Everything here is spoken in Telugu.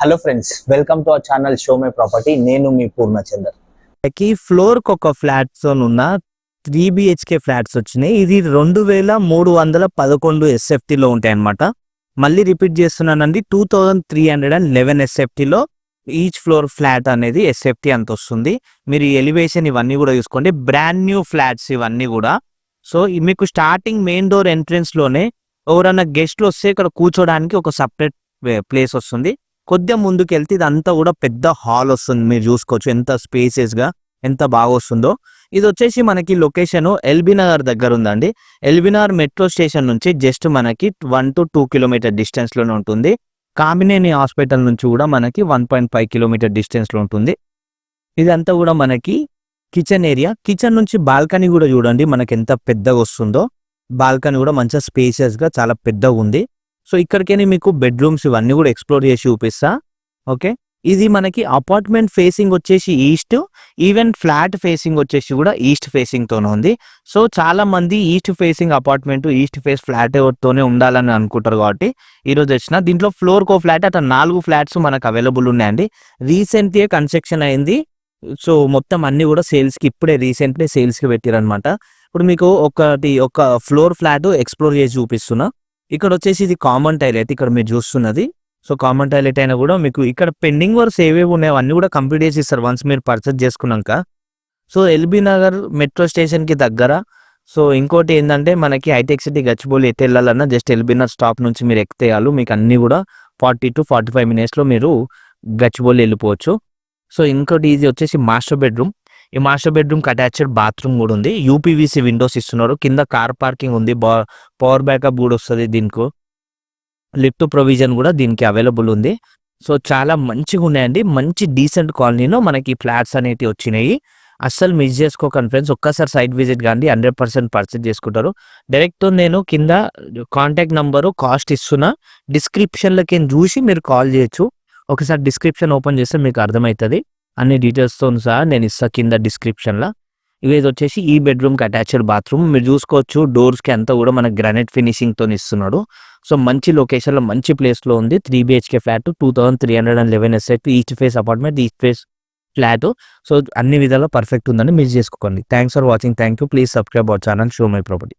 Hello friends, welcome to our channel show my property. నేను మీ పూర్ణచందర్. ఫ్లోర్ కి ఒక ఫ్లాట్ జోన్ ఉన్న 3 BHK ఫ్లాట్స్ వచ్చినాయి. ఇది 2311 SFT లో ఉంటాయి అన్నమాట. మళ్ళీ రిపీట్ చేస్తున్నానండి, 2311 SFT లో ఈచ్ ఫ్లోర్ ఫ్లాట్ అనేది SFT అంత వస్తుంది. మీరు ఎలివేషన్ ఇవన్నీ కూడా చూసుకోండి, బ్రాండ్ న్యూ ఫ్లాట్స్ ఇవన్నీ కూడా. సో మీకు స్టార్టింగ్ మెయిన్ డోర్ ఎంట్రన్స్ లోనే ఎవరన్నా గెస్ట్లు వస్తే ఇక్కడ కూర్చోడానికి ఒక సపరేట్ ప్లేస్ వస్తుంది. కొద్దిగా ముందుకు వెళ్తే ఇదంతా కూడా పెద్ద హాల్ వస్తుంది. మీరు చూసుకోవచ్చు ఎంత స్పేసెస్ గా ఎంత బాగా వస్తుందో. ఇది వచ్చేసి మనకి లొకేషన్ ఎల్బీ నగర్ దగ్గర ఉందండి. ఎల్బీ నగర్ మెట్రో స్టేషన్ నుంచి జస్ట్ మనకి 1 to 2 కిలోమీటర్ డిస్టెన్స్ లోనే ఉంటుంది. కామినేని హాస్పిటల్ నుంచి కూడా మనకి 1.5 కిలోమీటర్ డిస్టెన్స్ లో ఉంటుంది. ఇదంతా కూడా మనకి కిచెన్ ఏరియా. కిచెన్ నుంచి బాల్కనీ కూడా చూడండి మనకి ఎంత పెద్దగా వస్తుందో. బాల్కనీ కూడా మంచిగా స్పేసియస్ గా చాలా పెద్దగా ఉంది. సో ఇక్కడికైనా మీకు బెడ్రూమ్స్ ఇవన్నీ కూడా ఎక్స్ప్లోర్ చేసి చూపిస్తా. ఓకే, ఇది మనకి అపార్ట్మెంట్ ఫేసింగ్ వచ్చేసి ఈస్ట్, ఈవెన్ ఫ్లాట్ ఫేసింగ్ వచ్చేసి కూడా ఈస్ట్ ఫేసింగ్ తోనే ఉంది. సో చాలా మంది east facing apartment, east face flat తోనే ఉండాలని అనుకుంటారు కాబట్టి ఈరోజు వచ్చిన దీంట్లో ఫ్లోర్ కో ఫ్లాట్ అట్లా 4 ఫ్లాట్స్ మనకు అవైలబుల్ ఉన్నాయండి. రీసెంట్గా కన్స్ట్రక్షన్ అయింది. సో మొత్తం అన్ని కూడా సేల్స్కి ఇప్పుడే రీసెంట్లీ సేల్స్కి పెట్టారనమాట. ఇప్పుడు మీకు ఒక ఫ్లోర్ ఫ్లాట్ ఎక్స్ప్లోర్ చేసి చూపిస్తున్నా. ఇక్కడ వచ్చేసి ఇది కామన్ టాయిలెట్, ఇక్కడ మీరు చూస్తున్నది. సో కామన్ టాయిలెట్ అయినా కూడా మీకు ఇక్కడ పెండింగ్ వర్క్స్ ఏవేవి ఉన్నాయో అన్ని కూడా కంప్లీట్ చేసి ఇస్తారు వన్స్ మీరు పర్చేస్ చేసుకున్నాక. సో ఎల్బీ నగర్ మెట్రో స్టేషన్కి దగ్గర. సో ఇంకోటి ఏంటంటే మనకి హైటెక్ సిటీ గచ్చిబౌలి ఎటు వెళ్ళాలన్నా జస్ట్ ఎల్బీ నగర్ స్టాప్ నుంచి మీరు ఎక్కితేయాలి. మీకు అన్ని కూడా 40 to 45 minutesలో మీరు గచ్చిబౌలి వెళ్ళిపోవచ్చు. సో ఇంకోటి ఇది వచ్చేసి మాస్టర్ బెడ్రూమ్. ఈ మాస్టర్ బెడ్రూమ్కి అటాచ్డ్ బాత్రూమ్ కూడా ఉంది. యూపీవీసీ విండోస్ ఇస్తున్నారు. కింద కార్ పార్కింగ్ ఉంది. పవర్ బ్యాకప్ కూడా వస్తుంది. దీనికి లిఫ్ట్ ప్రొవిజన్ కూడా దీనికి అవైలబుల్ ఉంది. సో చాలా మంచిగా ఉన్నాయండి. మంచి డీసెంట్ కాలనీలో మనకి ఫ్లాట్స్ అనేవి వచ్చినాయి. అస్సలు మిస్ చేసుకోకండి ఫ్రెండ్స్. ఒక్కసారి సైట్ విజిట్ కానీ 100% పర్చేజ్ చేసుకుంటారు. డైరెక్ట్ నేను కింద కాంటాక్ట్ నంబరు కాస్ట్ ఇస్తున్నా, డిస్క్రిప్షన్లోకి చూసి మీరు కాల్ చేయొచ్చు. ఒకసారి డిస్క్రిప్షన్ ఓపెన్ చేస్తే మీకు అర్థమవుతుంది. అన్ని డీటెయిల్స్తో సహా నేను ఇస్తా కింద డిస్క్రిప్షన్లో. ఇది వచ్చేసి ఈ బెడ్రూమ్కి అటాచ్డ్ బాత్రూమ్. మీరు చూసుకోవచ్చు డోర్స్కి అంతా కూడా మన గ్రానైట్ ఫినిషింగ్తో ఇస్తున్నాడు. సో మంచి లొకేషన్లో మంచి ప్లేస్లో ఉంది. 3 BHK flat, 2311 SFT, east face apartment, east face flat. So అన్ని విధాలు పర్ఫెక్ట్ ఉందని మిస్ చేసుకోండి. Thanks for watching. Thank you. Please subscribe our channel show my property.